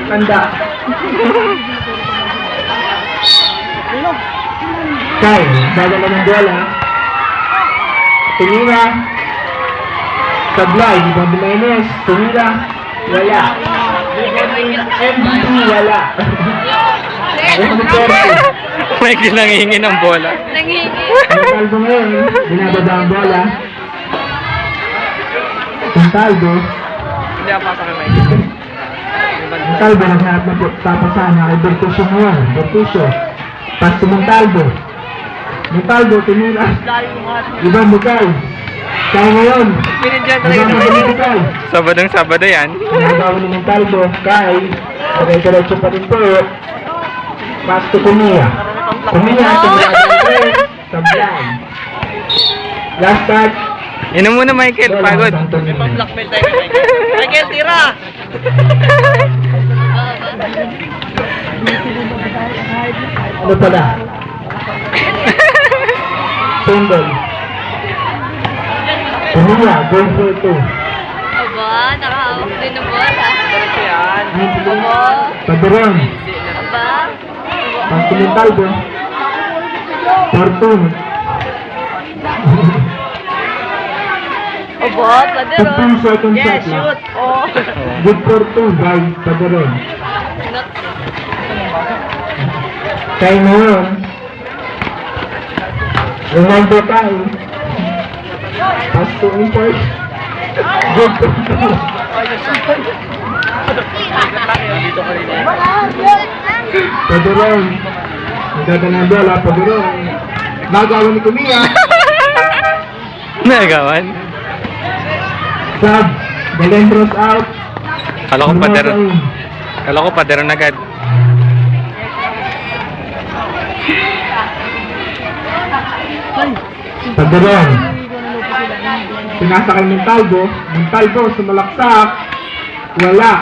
Tanda. Kay, dadala ng bola. Tumira. Sablay, Bobby Maynes. Tumira. Wala. MVP, wala. May nangihingi ng bola. Nangihingi. Montalvo ngayon, binababa ang bola. Montalvo. Hindi ako pasok kay Michael. Montalvo, naghanap na po tapasahan na kay Bertusio ngayon. Bertusio. Pas to Montalvo. Montalvo, tinira. Ibang bukay. Kaya ngayon. Ibang bukay. Sabadong-sabado yan. Nagawa ni Montalvo. Kay. Diretso pa rin po. Pas to Cunha. Cunha, Sablay. Last touch. Inom muna Michael, pagod. Blackmail tayo kay Michael. Michael, tira! Ano pala? Single. Cunha, goal for 2. Aba, nakahawak din ng bola. Diretso yan. Aba. Padron. Aba. Pas to Montalvo. Fortune. Aba, padero. 15 seconds Yes, shot lang. shoot! Oh! Good for 2 by Padron. Kaya ngayon, Ronaldo tayo. Pass to import. Good for 2. Dito ka rin eh. Padron. Nagdada ng bola, Padron. Nagawa ni Cunha. Nagawan. Sub. Galendros out. Kala ko pader na agad. Padron. Pinasa kay Montalvo. Montalvo sumalaksak. Wala.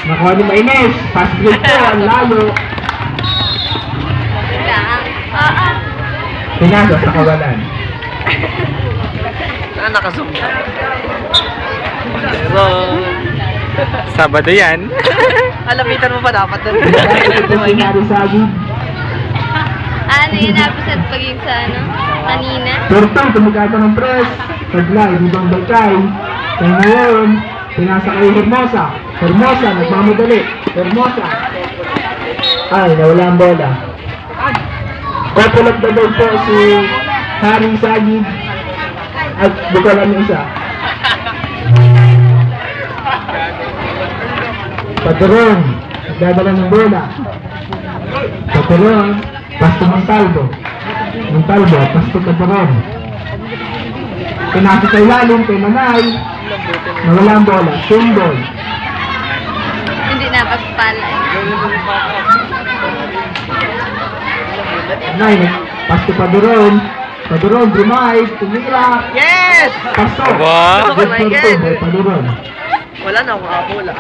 Nakuha ni Maynes. Pass break po. Ang layo. Pinasa sa kawalan. Nakazoom na. Meron. Sabado yan. Alapitan mo pa dapat doon. Ito sinari sa agad. Ano yun, napisat paging sa ano? Kanina? Turtong, tumigata ng press. Taglay, ibang balkay. Kaya ngayon, pinasa kay Hermosa. Hermosa, nagmamadali. Hermosa. Ay, nawala ang bola. Couple of the goal po si Harry Sagid. At bukal ang isa. Padron, nagdadala ng bola. Padron, pass to Montalvo. Montalvo, pass to Padron. Pinasa sa ilalim kay Manay. Nawala ang bola. Symbol. Hindi na pagpala. Manay, pass to Padron. Padron, drive, tumira. Yes! Paso. Aba. Good for 2 by Padron. Wala na akong abola.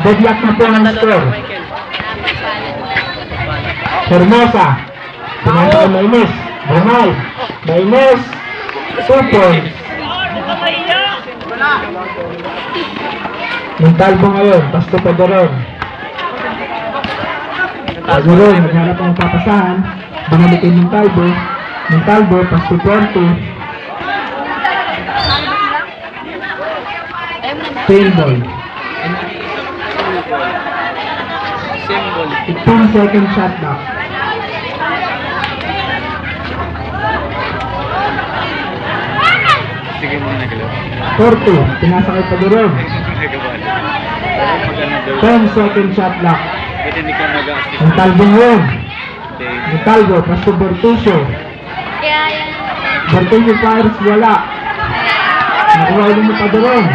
Deadlock na po ang score. Hermosa. Pinasa kay Maynes. Ronald. Maynes. 2 points. Montalvo ngayon. Pasto Padron. Padron. Naghanap ang papasahan. Binalikin Montalvo. Montalvo. Pasto 20. Symbol. Symbol. 15 second shot back. Sige mo na galaw. 40. Pinasa kay Padron. 10 second shot lock. Ba't hindi ka nag-assist? Montalvo ngayon. Montalvo, pasto Bertusio. Kaya yan. Bertusio fires, wala. Nakuha ulit ni Padron.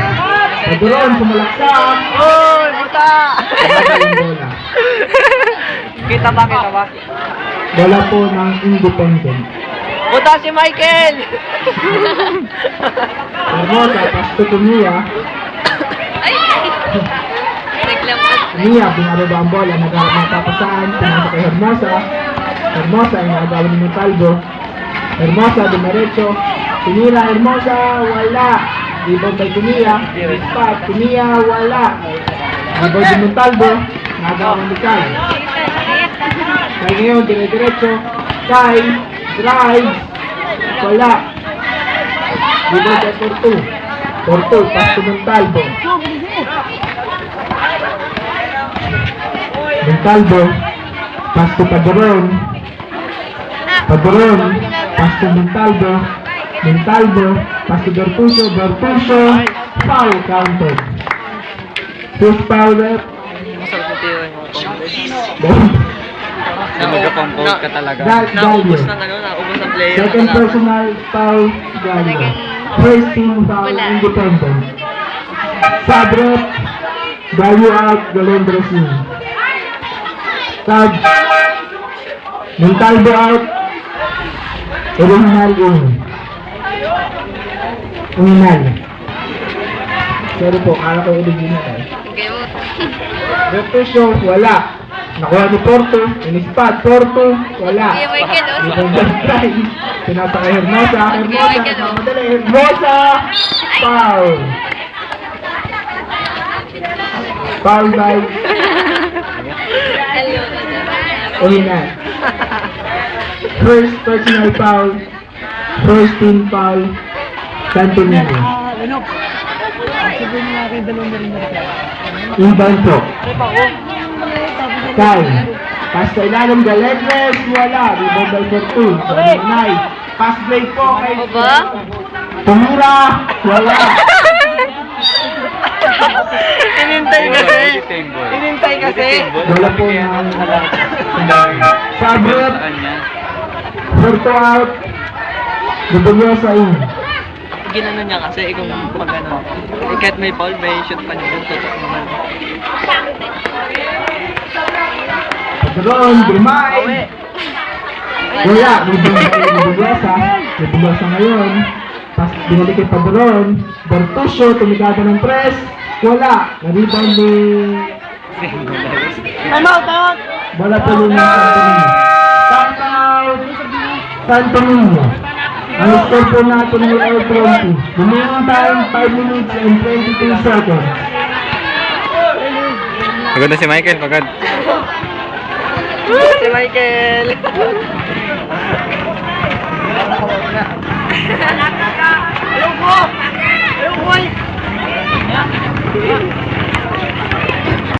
Padron, sumalaksak. Oy, buta! Pinasa yung bola. Kita ba, kita ba? Bola po ng Independent. Buta si Michael! Hermosa, pasto to Mia. Ay! Naglampas. Mia, binababa ang bola. Nagharap ng tapasaan. Pinasa kay Hermosa. Hermosa, ay nakagawa ni Montalvo. Hermosa, dumiretso. Tinira, Hermosa, wala. Ibang kay Cunha. Spot, Cunha, wala. Rebound ni Montalvo. Nagawa ni Kai. Kai ngayon, dire-diretso. Kai, drive. Wala. Rebound kay Porto. Porto, pass to Montalvo. Montalvo, pass to Padron. Padron, pass to Montalvo. Montalvo, pass to Bertuccio. Bertuccio, foul counted. First foul left. Masarap na tira yung Nag-compose ka talaga. Naubos na naubos na player. Second personal foul, Gallo. First team foul, Wala. independent. Sabrep, Gallo out, Galendres in. Sab, Montalvo out, Original in. Original. Sorry po, kala ko original eh. Okay mo. Bertuccio, wala. Nakuha ni Porto, in-spot, Porto, wala. Kuya Michael, oh. Defender try. Pinasa kay Hermosa. Hermosa, nagmamadali. Hermosa! Foul! Foul by Hello. Ohina. First personal foul. First team foul. Santonino. Inbound po. Kai. Pass sa ilalim, Galegres, wala. Rebound by Fortune. Nice. Pass break po kay Ako ba? Tumira, wala. Inintay kasi. Inintay kasi. Wala po na Sabrot. Forto out. Dubulyosa in. Ginano niya kasi kung pag ano, kahit may foul, may shoot pa niya. Tutok naman. Padron, Dumay. Wala, Dubulyosa. Dubulyosa ngayon. Pas binalik kay Padron. Bertuccio, tumigada ng press. Wala. Na-rebound ni... Time out! Wala po yung Santonino. Timeout! Santonino. Ang score po natin ay L20. Remaining time, 5 minutes and 22 seconds. Pagod na si Michael, pagod. Si Michael! Ayoko! Ayoko!